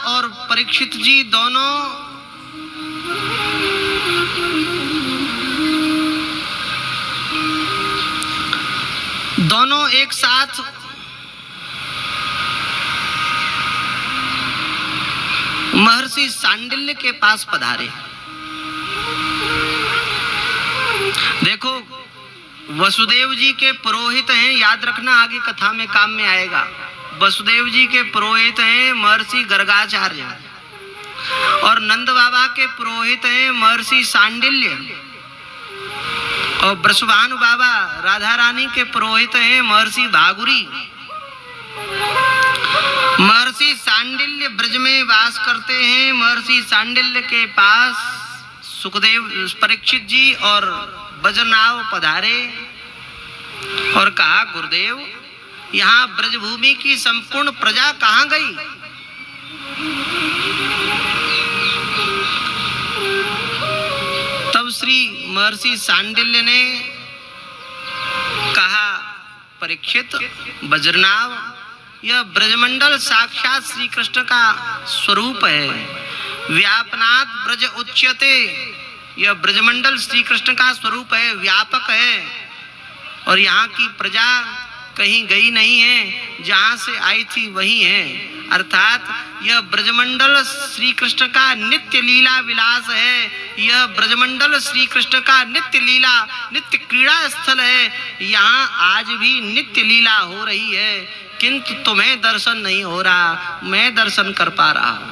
और परीक्षित जी दोनों एक साथ महर्षि सांडिल्य के पास पधारे। देखो, वसुदेव जी के पुरोहित हैं, याद रखना, आगे कथा में काम में आएगा। वसुदेव जी के पुरोहित हैं महर्षि गर्गाचार्य, और नंद बाबा के पुरोहित हैं महर्षि सांडिल्य, और वृषभानु बाबा राधा रानी के पुरोहित हैं महर्षि भागुरी। महर्षि सांडिल्य ब्रज में वास करते हैं। महर्षि सांडिल्य के पास सुखदेव परीक्षित जी और बजरनाव पधारे और कहा, गुरुदेव, यहाँ ब्रजभूमि की संपूर्ण प्रजा कहाँ गई? तब श्री महर्षि सांडिल्य ने कहा, परीक्षित, बजरनाव, यह ब्रजमंडल साक्षात श्री कृष्ण का स्वरूप है। व्यापनात् ब्रज उच्यते, यह ब्रजमंडल श्री कृष्ण का स्वरूप है, व्यापक है, और यहाँ की प्रजा कहीं गई नहीं है, जहाँ से आई थी वही है। अर्थात यह ब्रजमंडल श्री कृष्ण का नित्य लीला विलास है। यह ब्रजमंडल श्री कृष्ण का नित्य लीला, नित्य क्रीड़ा स्थल है। यहाँ आज भी नित्य लीला हो रही है, किंतु तुम्हें दर्शन नहीं हो रहा, मैं दर्शन कर पा रहा हूं।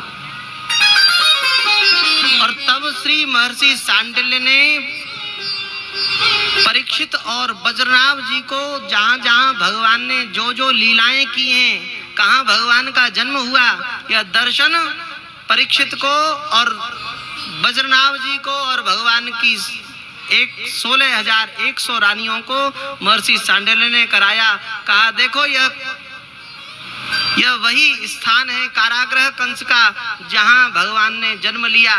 और तब श्री महर्षि सांडिल्य ने परीक्षित और बजरनाभ जी को जहां जहां भगवान ने जो जो लीलाएं की हैं, कहां भगवान का जन्म हुआ, यह दर्शन परीक्षित को और बजरनाभ जी को और भगवान की 16,100 रानियों को महर्षि सांडिल्य ने कराया। कहा, देखो, यह वही स्थान है कारागृह कंस का, जहां भगवान ने जन्म लिया।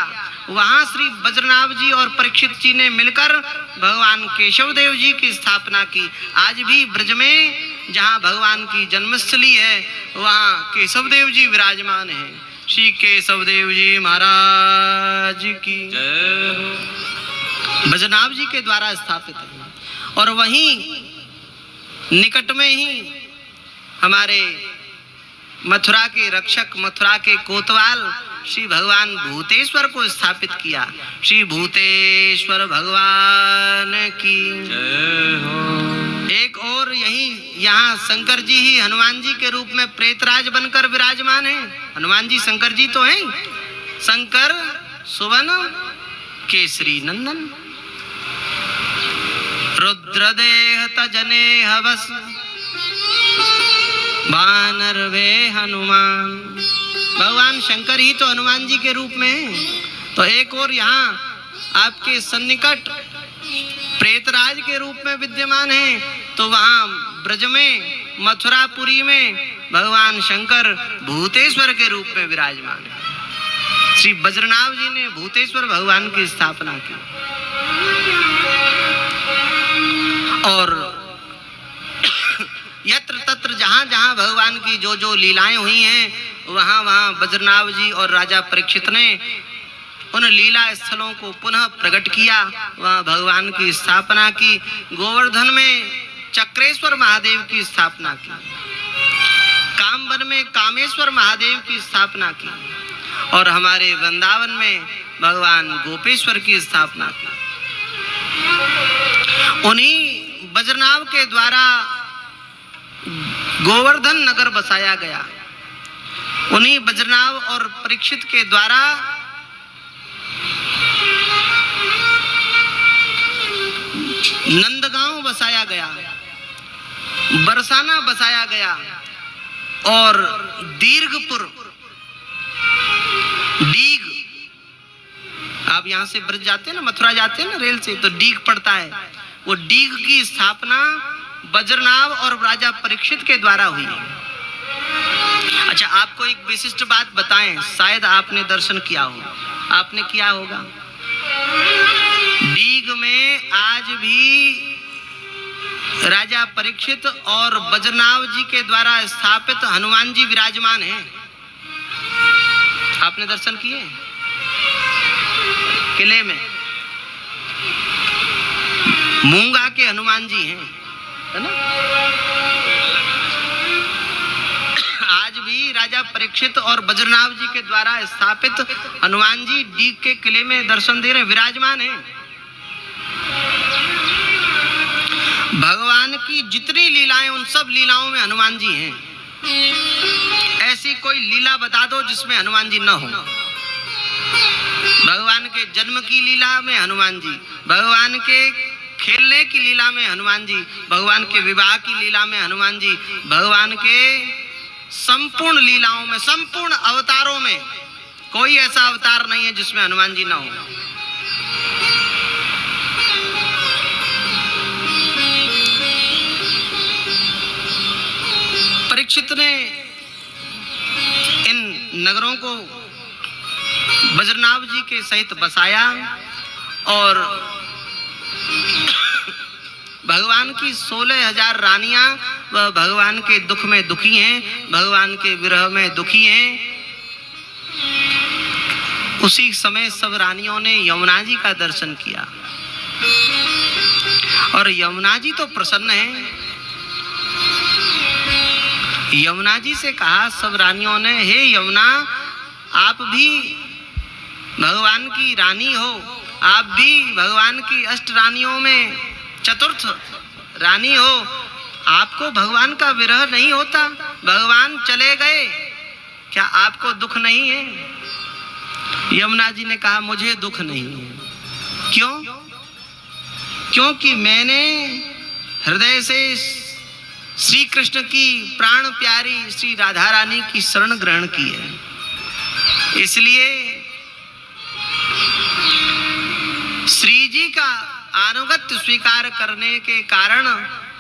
वहां श्री बजरनाभ जी और परीक्षित जी ने मिलकर भगवान केशव देव जी की स्थापना की। आज भी ब्रज में जहां भगवान की जन्मस्थली है, वहां केशव देव जी विराजमान हैं। श्री केशव देव जी महाराज की जय। बजरनाभ जी के द्वारा स्थापित है। और वहीं निकट में ही हमारे मथुरा के रक्षक, मथुरा के कोतवाल श्री भगवान भूतेश्वर को स्थापित किया। श्री भूतेश्वर भगवान की जय हो। एक और यहाँ शंकर जी ही हनुमान जी के रूप में प्रेतराज बनकर विराजमान हैं। हनुमान जी शंकर जी तो हैं, शंकर सुवन केसरी नंदन। रुद्रदेह तजने हवस वानर वे हनुमान। भगवान शंकर ही तो हनुमान जी के रूप में हैं। तो एक और यहाँ आपके सन्निकट प्रेतराज के रूप में विद्यमान है, तो वहाँ ब्रज में मथुरापुरी में भगवान शंकर भूतेश्वर के रूप में विराजमान है। श्री बजरनाभ जी ने भूतेश्वर भगवान की स्थापना की। और यत्र तत्र जहां जहां भगवान की जो जो लीलाएं हुई हैं, वहां वहां बजरनाभ जी और राजा परीक्षित ने उन लीला स्थलों को पुनः प्रकट किया, वहां भगवान की स्थापना की। गोवर्धन में चक्रेश्वर महादेव की स्थापना की, कामवन में कामेश्वर महादेव की स्थापना की, और हमारे वृंदावन में भगवान गोपेश्वर की स्थापना की। उन्हीं बजरनाभ के द्वारा गोवर्धन नगर बसाया गया। उन्हीं बजरनाभ और परीक्षित के द्वारा नंदगांव बसाया गया, बरसाना बसाया गया, और दीर्घपुर, डीग, आप यहां से ब्रज जाते हैं ना, मथुरा जाते हैं ना रेल से, तो डीग पड़ता है। वो डीग की स्थापना बजरनाभ और राजा परीक्षित के द्वारा हुई है। अच्छा, आपको एक विशिष्ट बात बताएं, शायद आपने दर्शन किया हो, आपने किया होगा। डीग में आज भी राजा परीक्षित और बजरनाभ जी के द्वारा स्थापित हनुमान जी विराजमान हैं। आपने दर्शन किए किले में? मूंगा के हनुमान जी हैं, है ना? आज भी राजा परीक्षित और बज्रनाभ जी के द्वारा स्थापित हनुमान जी डीग के किले में दर्शन दे रहे, विराजमान हैं। भगवान की जितनी लीलाएं, उन सब लीलाओं में हनुमान जी हैं। ऐसी कोई लीला बता दो जिसमें हनुमान जी न हो। भगवान के जन्म की लीला में हनुमान जी, भगवान के खेलने की लीला में हनुमान जी, भगवान के विवाह की लीला में हनुमान जी, भगवान के संपूर्ण लीलाओं में, संपूर्ण अवतारों में कोई ऐसा अवतार नहीं है जिसमें हनुमान जी ना हो। परीक्षित ने इन नगरों को बज्रनाभ जी के सहित बसाया और भगवान की 16,000 रानियां वह भगवान के दुख में दुखी हैं, भगवान के विरह में दुखी हैं। उसी समय सब रानियों ने यमुना जी का दर्शन किया और यमुना जी तो प्रसन्न हैं। यमुना जी से कहा सब रानियों ने, हे यमुना, आप भी भगवान की रानी हो, आप भी भगवान की अष्ट रानियों में चतुर्थ रानी हो, आपको भगवान का विरह नहीं होता? भगवान चले गए, क्या आपको दुख नहीं है? यमुना जी ने कहा मुझे दुख नहीं है। क्यों? क्योंकि मैंने हृदय से श्री कृष्ण की प्राण प्यारी श्री राधा रानी की शरण ग्रहण की है, इसलिए श्री जी का अनुगत्य स्वीकार करने के कारण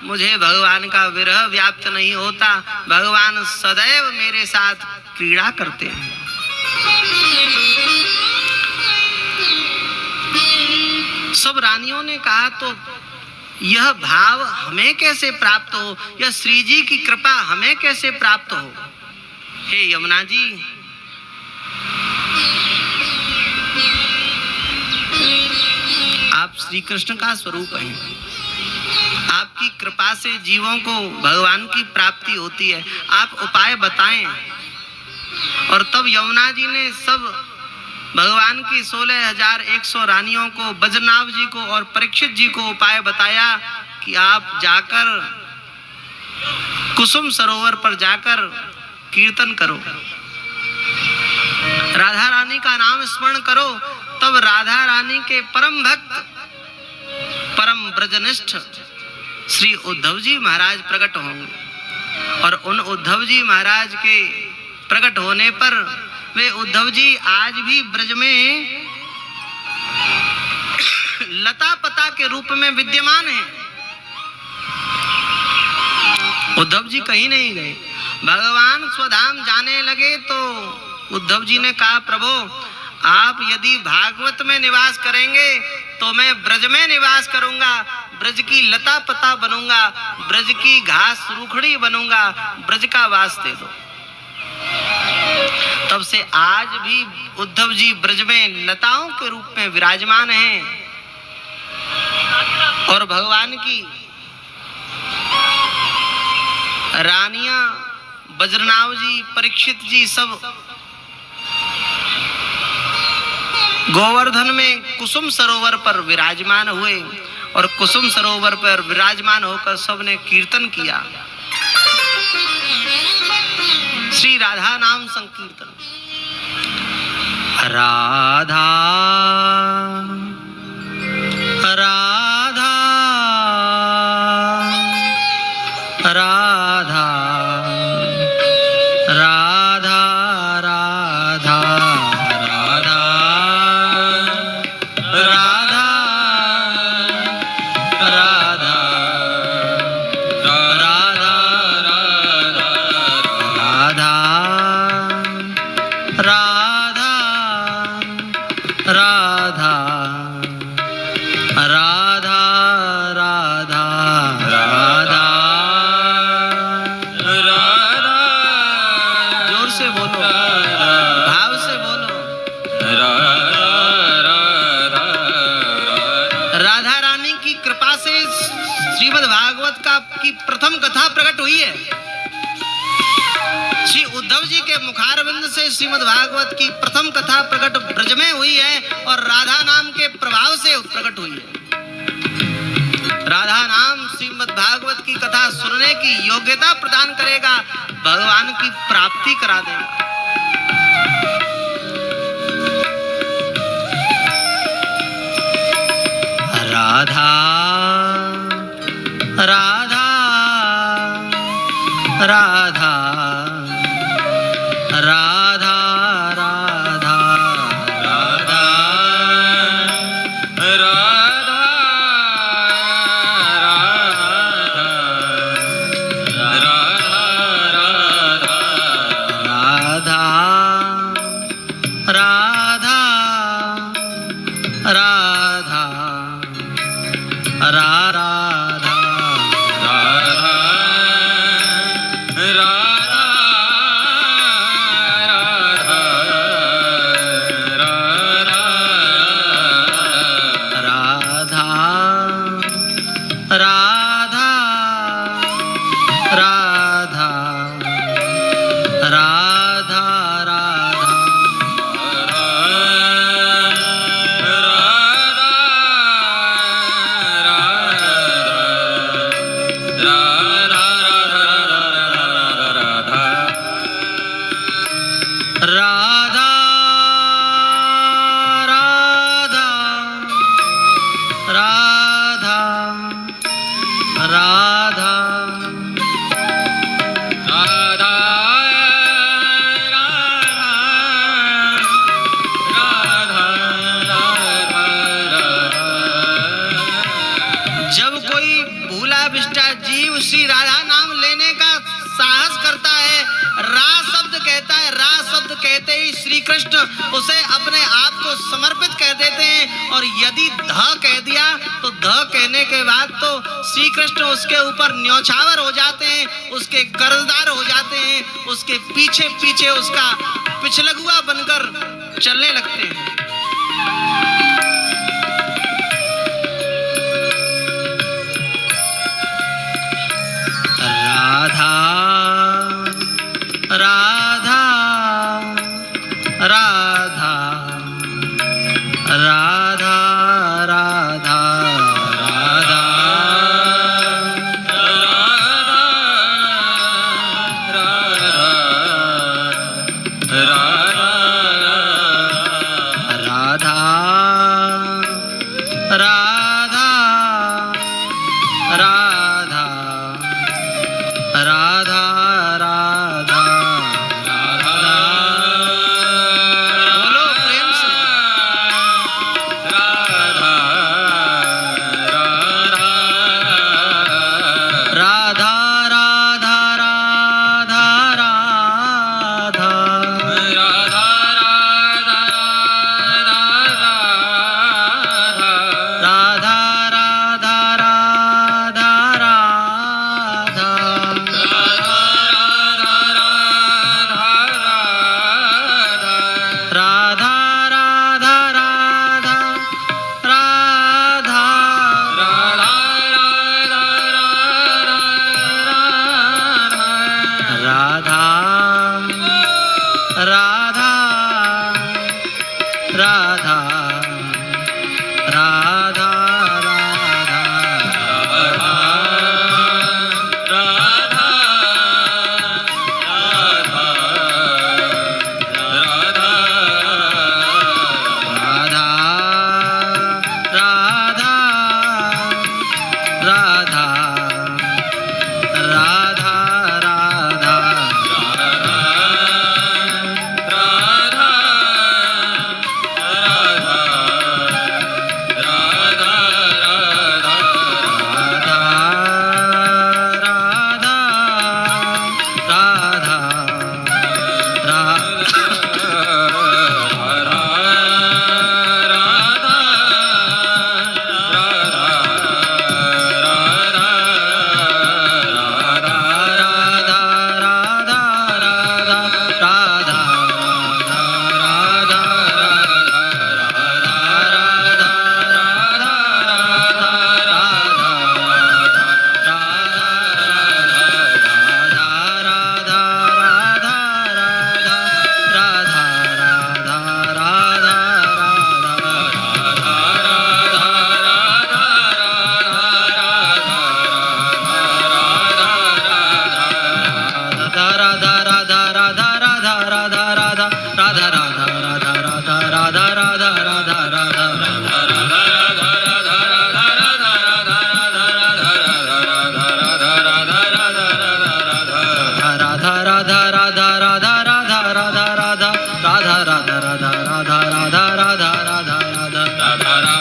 मुझे भगवान का विरह व्याप्त नहीं होता। भगवान सदैव मेरे साथ क्रीड़ा करते हैं। सब रानियों ने कहा तो यह भाव हमें कैसे प्राप्त हो, यह श्री जी की कृपा हमें कैसे प्राप्त हो? हे यमुना जी, आप श्री कृष्ण का स्वरूप हैं, आपकी कृपा से जीवों को भगवान की प्राप्ति होती है, आप उपाय बताएं। और तब यमुना जी ने सब भगवान की 16,100 रानियों को, बज्रनाभ जी को और परीक्षित जी को उपाय बताया कि आप जाकर कुसुम सरोवर पर जाकर कीर्तन करो, राधा रानी का नाम स्मरण करो। तब राधा रानी के परम भक्त, परम ब्रजनिष्ठ श्री उद्धव जी महाराज प्रकट होंगे और उन उद्धव जी महाराज के प्रकट होने पर वे उद्धव जी आज भी ब्रज में लता पता के रूप में विद्यमान हैं। उद्धव जी कहीं नहीं गए। भगवान स्वधाम जाने लगे तो उद्धव जी ने कहा, प्रभु आप यदि भागवत में निवास करेंगे तो मैं ब्रज में निवास करूंगा, ब्रज की लता पता बनूंगा, ब्रज की घास रूखड़ी बनूंगा, ब्रज का वास दे दो। तब से आज भी उद्धव जी ब्रज में लताओं के रूप में विराजमान हैं और भगवान की रानियां बज्रनाभ जी, परीक्षित जी सब गोवर्धन में कुसुम सरोवर पर विराजमान हुए और कुसुम सरोवर पर विराजमान होकर सबने कीर्तन किया, श्री राधा नाम संकीर्तन। राधा राधा राधा राधा राधा राधा राधा राधा राधा राधा राधा राधा राधा। जोर से बोलो, भाव से बोलो। भागवत का की प्रथम कथा प्रकट हुई है। श्री उद्धव जी के मुखारविंद से श्रीमद् भागवत की प्रथम कथा प्रकट ब्रज में हुई है और राधा नाम के प्रभाव से प्रकट हुई है। राधा नाम श्रीमद् भागवत की कथा सुनने की योग्यता प्रदान करेगा, भगवान की प्राप्ति करा देगा। राधा राधा राधा राधा राधा राधा राधा राधा राधा श्री राधा नाम लेने का साहस करता है, रा शब्द कहता है, रा शब्द कहते ही श्री कृष्ण उसे अपने आप को समर्पित कह देते हैं। और यदि ध कह दिया तो ध कहने के बाद तो श्री कृष्ण उसके ऊपर न्यौछावर हो जाते हैं, उसके कर्जदार हो जाते हैं, उसके पीछे पीछे उसका पिछलगुआ बनकर चलने लगते हैं। राधा राधा राधा राधा राधा राधा राधा राधा राधा राधा राधा राधा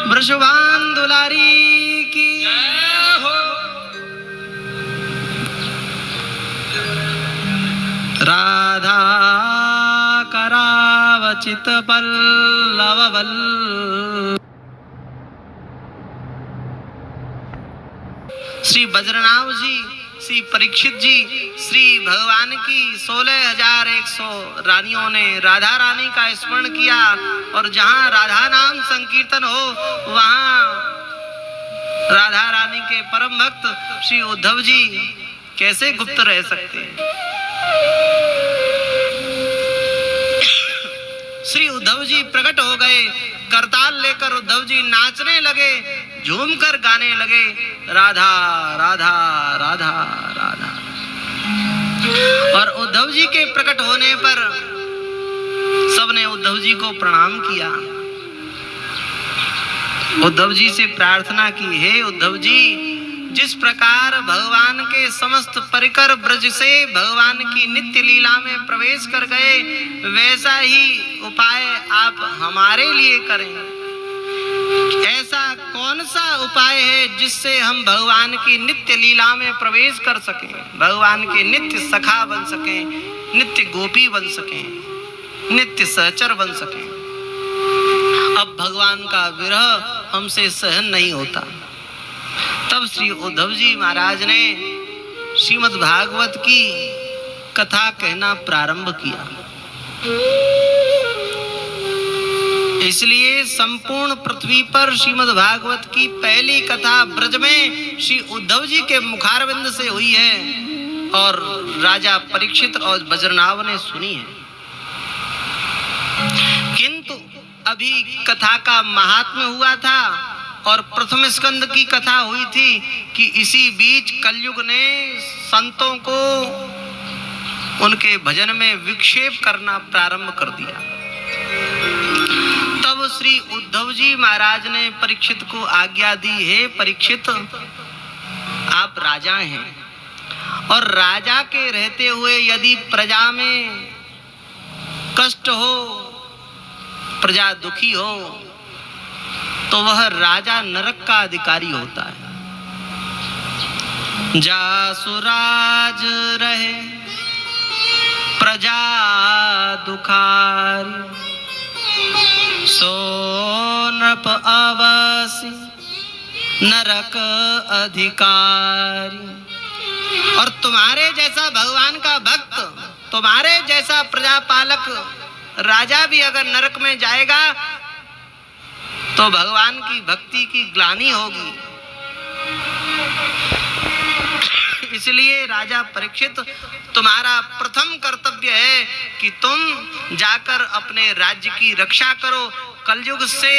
वृषभान दुलारी की जय हो। राधा करावचित पल्लव श्री बज्रनाभ जी, श्री परीक्षित जी, श्री भगवान की 16,100 रानियों ने राधा रानी का स्मरण किया और जहाँ राधा नाम संकीर्तन हो वहाँ राधा रानी के परम भक्त श्री उद्धव जी कैसे गुप्त रह सकते हैं। श्री उद्धव जी प्रकट हो गए, करताल लेकर उद्धव जी नाचने लगे, झूमकर गाने लगे, राधा राधा राधा राधा। और उद्धव जी के प्रकट होने पर सबने उद्धव जी को प्रणाम किया। उद्धव जी से प्रार्थना की, हे उद्धव जी, जिस प्रकार भगवान के समस्त परिकर ब्रज से भगवान की नित्य लीला में प्रवेश कर गए, वैसा ही उपाय आप हमारे लिए करें। ऐसा कौन सा उपाय है जिससे हम भगवान की नित्य लीला में प्रवेश कर सकें, भगवान के नित्य सखा बन सकें, नित्य गोपी बन सकें, नित्य सहचर बन सकें। अब भगवान का विरह हमसे सहन नहीं होता। तब श्री उद्धव जी महाराज ने श्रीमद् भागवत की कथा कहना प्रारंभ किया। इसलिए संपूर्ण पृथ्वी पर श्रीमद् भागवत की पहली कथा ब्रज में श्री उद्धव जी के मुखारविंद से हुई है और राजा परीक्षित और बज्रनाभ ने सुनी है। किंतु अभी कथा का महात्म्य हुआ था और प्रथम स्कंद की कथा हुई थी कि इसी बीच कलयुग ने संतों को उनके भजन में विक्षेप करना प्रारंभ कर दिया। तब श्री उद्धव जी महाराज ने परीक्षित को आज्ञा दी, हे परीक्षित, आप राजा हैं और राजा के रहते हुए यदि प्रजा में कष्ट हो, प्रजा दुखी हो, तो वह राजा नरक का अधिकारी होता है। जासुराज रहे प्रजा दुखारी, सो नृप अवसि नरक अधिकारी। और तुम्हारे जैसा भगवान का भक्त, तुम्हारे जैसा प्रजापालक राजा भी अगर नरक में जाएगा तो भगवान की भक्ति की ग्लानि होगी। इसलिए राजा परीक्षित, तुम्हारा प्रथम कर्तव्य है कि तुम जाकर अपने राज्य की रक्षा करो, कलयुग से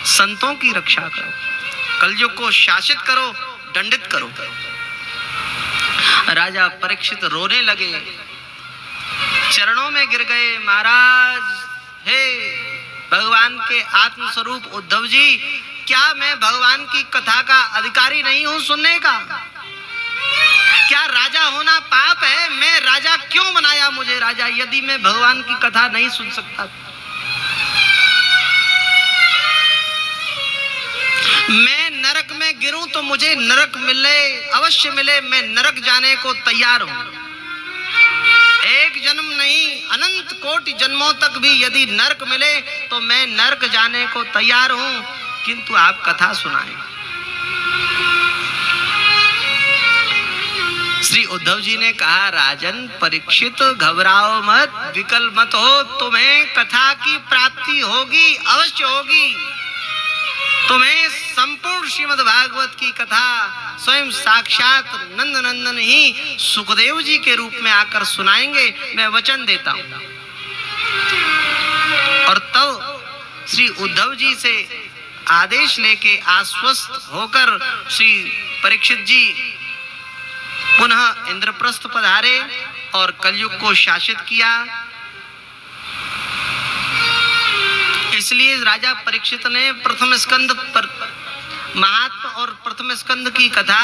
संतों की रक्षा करो, कलयुग को शासित करो, दंडित करो। राजा परीक्षित रोने लगे, चरणों में गिर गए, महाराज, हे भगवान के आत्म स्वरूप उद्धव जी, क्या मैं भगवान की कथा का अधिकारी नहीं हूं सुनने का? क्या राजा होना पाप है? मैं राजा क्यों बनाया मुझे राजा, यदि मैं भगवान की कथा नहीं सुन सकता? मैं नरक में गिरूं तो मुझे नरक मिले, अवश्य मिले, मैं नरक जाने को तैयार हूं। एक जन्म नहीं, अनंत कोटि जन्मों तक भी यदि नरक मिले तो मैं नरक जाने को तैयार हूं, किंतु आप कथा सुनाएं। श्री उद्धव जी ने कहा, राजन परीक्षित घबराओ मत, विकल मत हो, तुम्हें कथा की प्राप्ति होगी, अवश्य होगी। तुम्हें संपूर्ण श्रीमद् भागवत की कथा स्वयं साक्षात नंद नंदन ही सुखदेव जी के रूप में आकर सुनाएंगे, मैं वचन देता हूं। और तब श्री उद्धव जी से आदेश लेके आश्वस्त होकर श्री परीक्षित जी पुनः इंद्रप्रस्थ पधारे और कलयुग को शासित किया। इसलिए राजा परीक्षित ने प्रथम स्कंद पर महात्मा और प्रथम स्कंद की कथा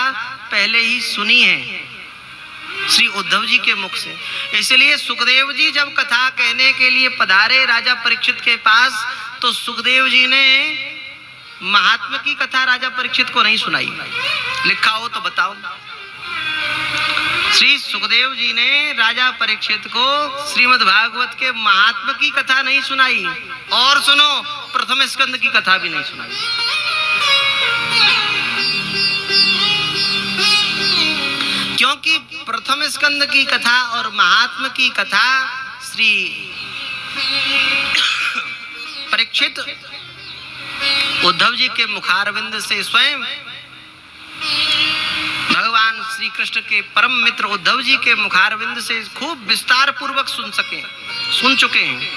पहले ही सुनी है श्री उद्धव जी के मुख से। इसलिए सुखदेव जी जब कथा कहने के लिए पधारे राजा परीक्षित के पास, तो सुखदेव जी ने महात्मा की कथा राजा परीक्षित को नहीं सुनाई। लिखा हो तो बताओ। श्री सुखदेव जी ने राजा परीक्षित को श्रीमद् भागवत के महात्मा की कथा नहीं सुनाई, और सुनो, प्रथम स्कंद की कथा भी नहीं सुनाई। क्योंकि प्रथम स्कंद की कथा और महात्मा की कथा श्री परीक्षित उद्धव जी के मुखारविंद से स्वयं भगवान श्री कृष्ण के परम मित्र उद्धव जी के मुखारविंद से खूब विस्तार पूर्वक सुन चुके हैं।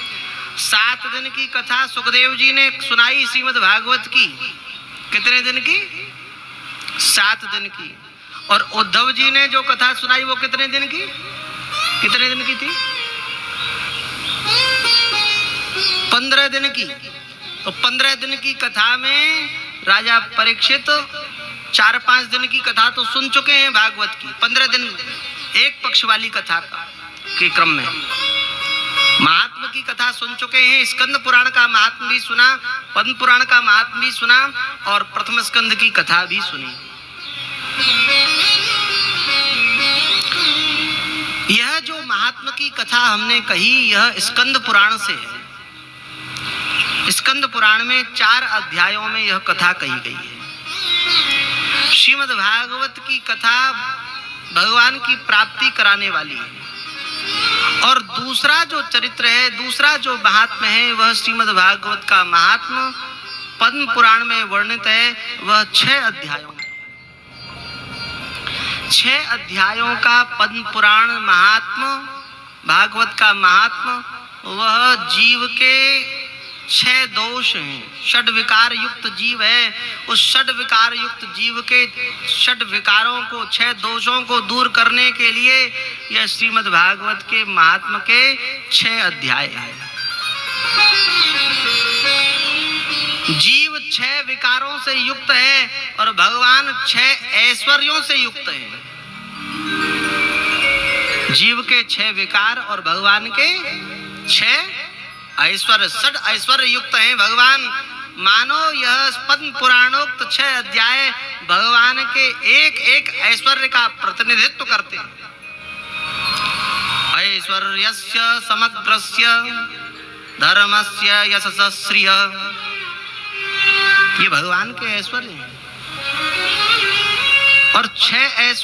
7 दिन की कथा सुखदेव जी ने सुनाई श्रीमद् भागवत की। कितने दिन की? 7 दिन की। और उद्धव जी ने जो कथा सुनाई वो कितने दिन की? कितने दिन की थी? 15 दिन की। तो 15 दिन की कथा में राजा परीक्षित 4-5 दिन की कथा तो सुन चुके हैं भागवत की। 15 दिन एक पक्ष वाली कथा के क्रम में महात्मा की कथा सुन चुके हैं। स्कंद पुराण का महात्मा भी सुना, पद्म पुराण का महात्मा भी सुना, और प्रथम स्कंद की कथा भी सुनी। यह जो महात्मा की कथा हमने कही, यह स्कंद पुराण से है। स्कंद पुराण में 4 अध्यायों में यह कथा कही गई है। श्रीमद् भागवत की कथा भगवान की प्राप्ति कराने वाली है। और दूसरा जो चरित्र है, दूसरा जो महात्मा है, वह श्रीमद् भागवत का महात्मा पद्म पुराण में वर्णित है। वह 6 अध्यायों में, 6 अध्यायों का पद्म पुराण महात्मा भागवत का महात्मा, वह जीव के 6 दोष हैं। षड विकार युक्त जीव है। उस षड विकार युक्त जीव के षड विकारों को, 6 दोषों को दूर करने के लिए यह श्रीमद् भागवत के महात्मा के 6 अध्याय है। जीव 6 विकारों से युक्त है और भगवान 6 ऐश्वर्यों से युक्त है। जीव के 6 विकार और भगवान के 6 ऐश्वर्य, षड ऐश्वर्य युक्त हैं भगवान। मानो यह पद्म पुराणोक्त 6 अध्याय भगवान के एक ऐश्वर्य का प्रतिनिधित्व करते हैं। ऐश्वर्यस्य समग्रस्य धर्मस्य यशस्श्रिय, ये भगवान के ऐश्वर्य हैं। और 6 ऐश्वर्य